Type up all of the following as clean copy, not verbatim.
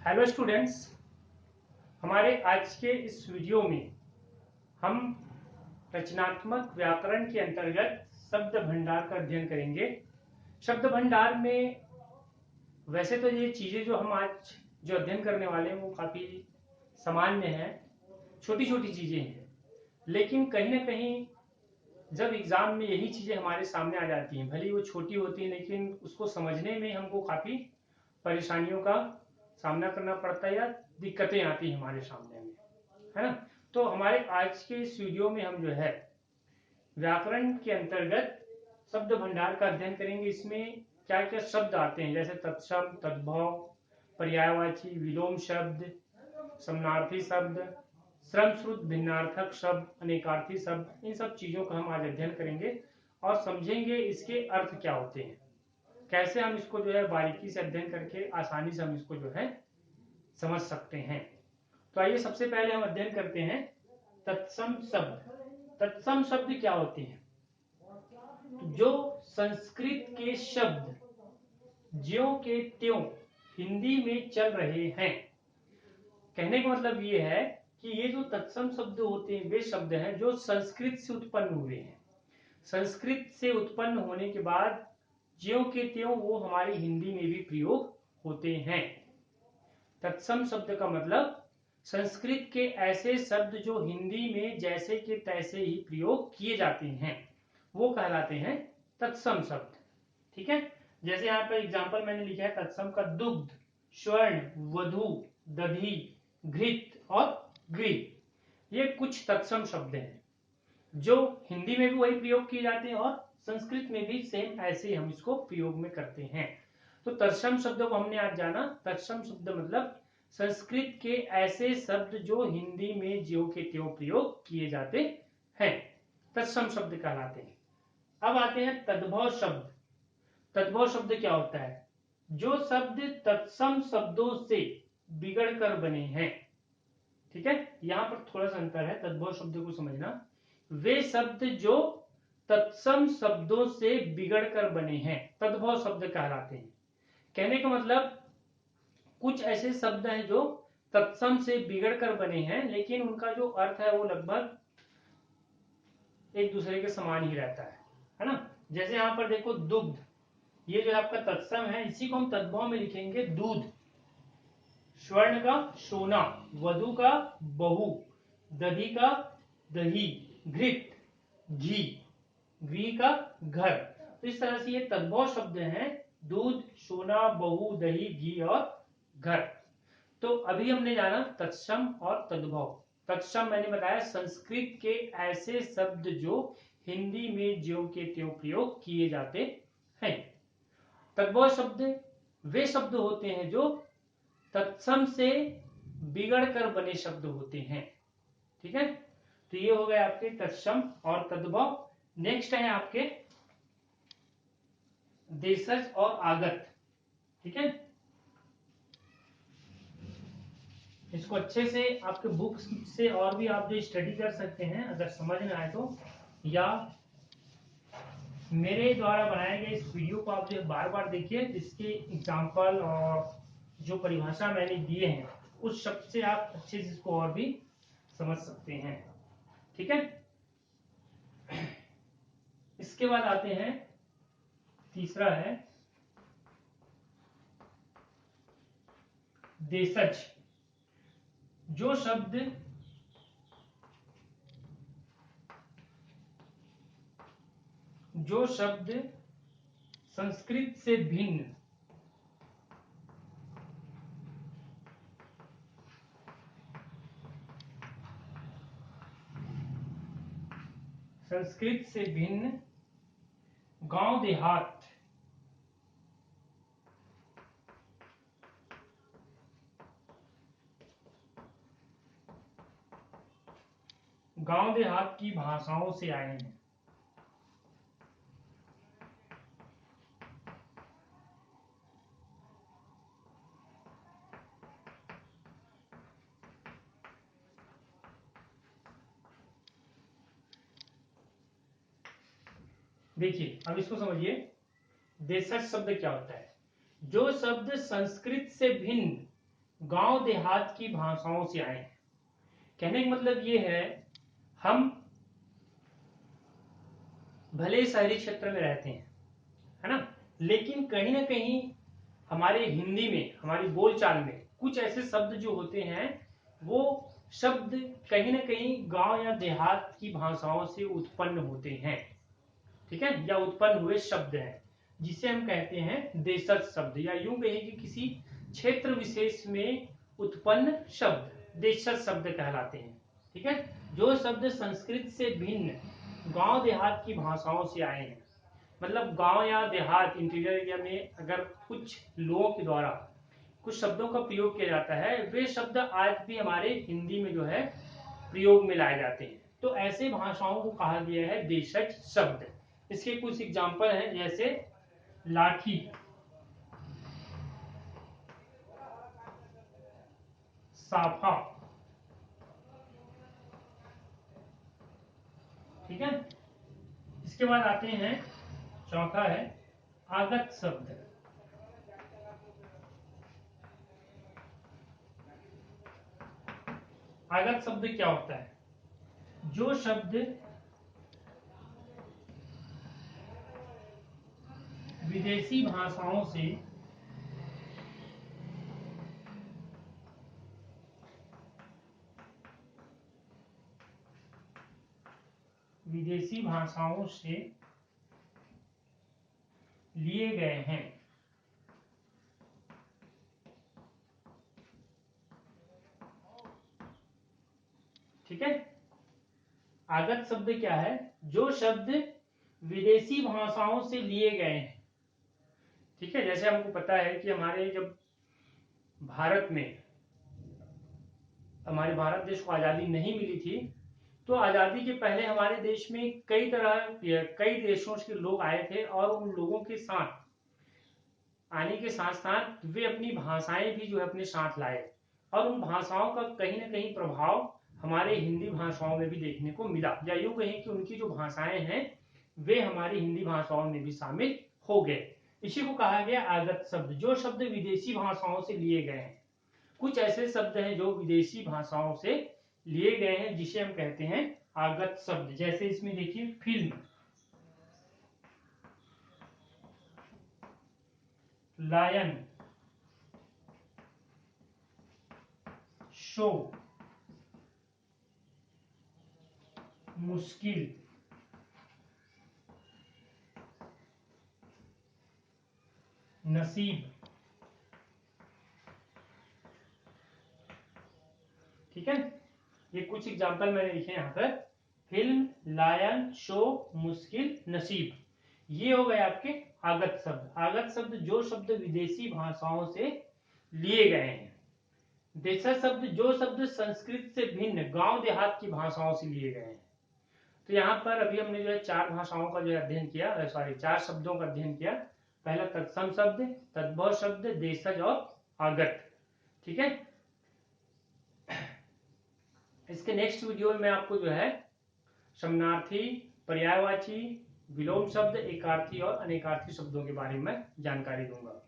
Hello students, हमारे आज के इस वीडियो में हम रचनात्मक व्याकरण के अंतर्गत शब्द भंडार का अध्ययन करेंगे। शब्द भंडार में वैसे तो ये चीजें जो हम आज जो अध्ययन करने वाले हैं वो काफी सामान्य हैं, छोटी छोटी चीजें हैं, लेकिन कहीं ना कहीं जब एग्जाम में यही चीजें हमारे सामने आ जाती हैं, भले ही वो छोटी होती हैं लेकिन उसको समझने में हमको काफी परेशानियों का सामना करना पड़ता है या दिक्कतें आती हैं हमारे सामने में, है ना। तो हमारे आज के इस वीडियो में हम जो है व्याकरण के अंतर्गत शब्द भंडार का अध्ययन करेंगे। इसमें क्या क्या शब्द आते हैं, जैसे तत्सम, तद्भव, पर्यायवाची, विलोम शब्द, समानार्थी शब्द, श्रमश्रुत, भिन्नार्थक शब्द, अनेकार्थी शब्द, इन सब चीजों का हम आज अध्ययन करेंगे और समझेंगे इसके अर्थ क्या होते हैं, कैसे हम इसको जो है बारीकी से अध्ययन करके आसानी से हम इसको जो है समझ सकते हैं। तो आइए सबसे पहले हम अध्ययन करते हैं तत्सम शब्द। तत्सम शब्द क्या होते हैं? जो संस्कृत के शब्द ज्यों के त्यों हिंदी में चल रहे हैं। कहने का मतलब ये है कि ये जो तत्सम शब्द होते हैं वे शब्द हैं जो संस्कृत से उत्पन्न हुए हैं। संस्कृत से उत्पन्न होने के बाद ज्यों के त्यों वो हमारी हिंदी में भी प्रयोग होते हैं। तत्सम शब्द का मतलब संस्कृत के ऐसे शब्द जो हिंदी में जैसे के तैसे ही प्रयोग किए जाते हैं वो कहलाते हैं तत्सम शब्द। ठीक है, जैसे यहाँ पर एग्जाम्पल मैंने लिखा है तत्सम का दुग्ध, स्वर्ण, वधु, दधी, घृत और गृह। ये कुछ तत्सम शब्द हैं जो हिंदी में भी वही प्रयोग किए जाते हैं और संस्कृत में भी सेम ऐसे ही हम इसको प्रयोग में करते हैं। तो तत्सम शब्द को हमने आज जाना। तत्सम शब्द मतलब संस्कृत के ऐसे शब्द जो हिंदी में ज्यों के त्यों प्रयोग किए जाते हैं, तत्सम शब्द कहलाते हैं। अब आते हैं तद्भव शब्द। तद्भव शब्द क्या होता है? जो शब्द तत्सम शब्दों से बिगड़ कर बने हैं। ठीक है, यहां पर थोड़ा सा अंतर है, तद्भव शब्द को समझना। वे शब्द जो तत्सम शब्दों से बिगड़ कर बने हैं तद्भव शब्द कहलाते हैं। कहने का मतलब कुछ ऐसे शब्द हैं जो तत्सम से बिगड़ कर बने हैं लेकिन उनका जो अर्थ है वो लगभग एक दूसरे के समान ही रहता है ना। जैसे यहां पर देखो दुग्ध, ये जो आपका तत्सम है इसी को हम तद्भव में लिखेंगे दूध। स्वर्ण का सोना, वधु का बहू, दधी का दही, घृत घी, गृह का घर। तो इस तरह से ये तद्भव शब्द हैं, दूध, सोना, बहू, दही, घी और घर। तो अभी हमने जाना तत्सम और तद्भव। तत्सम मैंने बताया संस्कृत के ऐसे शब्द जो हिंदी में ज्यों के त्यों प्रयोग किए जाते हैं। तद्भव शब्द वे शब्द होते हैं जो तत्सम से बिगड़ कर बने शब्द होते हैं। ठीक है, तो ये हो गए आपके तत्सम और तद्भव। नेक्स्ट है आपके देशज और आगत। ठीक है, इसको अच्छे से आपके बुक्स से और भी आप जो स्टडी कर सकते हैं अगर समझ में आए तो, या मेरे द्वारा बनाए गए इस वीडियो को आप जो बार बार देखिए, इसके एग्जाम्पल और जो परिभाषा मैंने दिए हैं उस शब्द से आप अच्छे से इसको और भी समझ सकते हैं। ठीक है, इसके बाद आते हैं तीसरा है देशज। जो शब्द संस्कृत से भिन्न गांव देहात, की भाषाओं से आए हैं। देखिए अब इसको समझिए, देशज शब्द क्या होता है? जो शब्द संस्कृत से भिन्न गांव देहात की भाषाओं से आए हैं। कहने का मतलब ये है, हम भले शहरी क्षेत्र में रहते हैं, है ना, लेकिन कहीं ना कहीं हमारे हिंदी में, हमारी बोलचाल में कुछ ऐसे शब्द जो होते हैं, वो शब्द कहीं ना कहीं गांव या देहात की भाषाओं से उत्पन्न होते हैं। ठीक है, या उत्पन्न हुए शब्द हैं, जिसे हम कहते हैं देशज शब्द, या यूं कहें कि किसी क्षेत्र विशेष में उत्पन्न शब्द देशज शब्द कहलाते हैं। ठीक है, जो शब्द संस्कृत से भिन्न गांव देहात की भाषाओं से आए हैं, मतलब गांव या देहात इंटीरियर एरिया में अगर कुछ लोगों के द्वारा कुछ शब्दों का प्रयोग किया जाता है, वे शब्द आज भी हमारे हिंदी में जो है प्रयोग में लाए जाते हैं। तो ऐसे भाषाओं को कहा गया है देशज शब्द। इसके कुछ एग्जाम्पल हैं, जैसे लाठी, साफा। ठीक है, इसके बाद आते हैं, चौथा है आगत शब्द। आगत शब्द क्या होता है? जो शब्द विदेशी भाषाओं से लिए गए हैं। ठीक है, आगत शब्द क्या है? जो शब्द विदेशी भाषाओं से लिए गए हैं। ठीक है, जैसे हमको पता है कि हमारे जब भारत में, हमारे भारत देश को आजादी नहीं मिली थी, तो आजादी के पहले हमारे देश में कई देशों से लोग आए थे, और उन लोगों के साथ आने के साथ साथ वे अपनी भाषाएं भी जो है अपने साथ लाए, और उन भाषाओं का कहीं ना कहीं प्रभाव हमारे हिंदी भाषाओं में भी देखने को मिला, या यूं कहें कि उनकी जो भाषाएं हैं वे हमारी हिंदी भाषाओं में भी शामिल हो गए। इसी को कहा गया आगत शब्द, जो शब्द विदेशी भाषाओं से लिए गए हैं। कुछ ऐसे शब्द हैं जो विदेशी भाषाओं से लिए गए हैं, जिसे हम कहते हैं आगत शब्द। जैसे इसमें देखिए, फिल्म, लायन, शो, मुश्किल, नसीब। ठीक है, ये कुछ एग्जाम्पल मैंने लिखे यहाँ पर, फिल्म, लायन, शो, मुश्किल, नसीब। ये हो गए आपके आगत शब्द। आगत शब्द जो शब्द विदेशी भाषाओं से लिए गए हैं। देशज शब्द जो शब्द संस्कृत से भिन्न गांव देहात की भाषाओं से लिए गए हैं। तो यहाँ पर अभी हमने जो है चार भाषाओं का जो है अध्ययन किया, सॉरी, चार शब्दों का अध्ययन किया। पहला तत्सम शब्द, तद्भव शब्द, देशज और आगत। ठीक है, इसके नेक्स्ट वीडियो में मैं आपको जो है समानार्थी, पर्यायवाची, विलोम शब्द, एकार्थी और अनेकार्थी शब्दों के बारे में जानकारी दूंगा।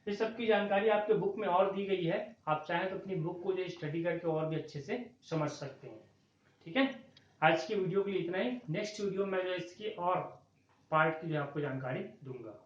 इस सब की जानकारी आपके बुक में और दी गई है, आप चाहें तो अपनी बुक को जो स्टडी करके और भी अच्छे से समझ सकते हैं। ठीक है, आज की वीडियो के लिए इतना ही। नेक्स्ट वीडियो में जो इसकी और पार्ट की जो आपको जानकारी दूंगा।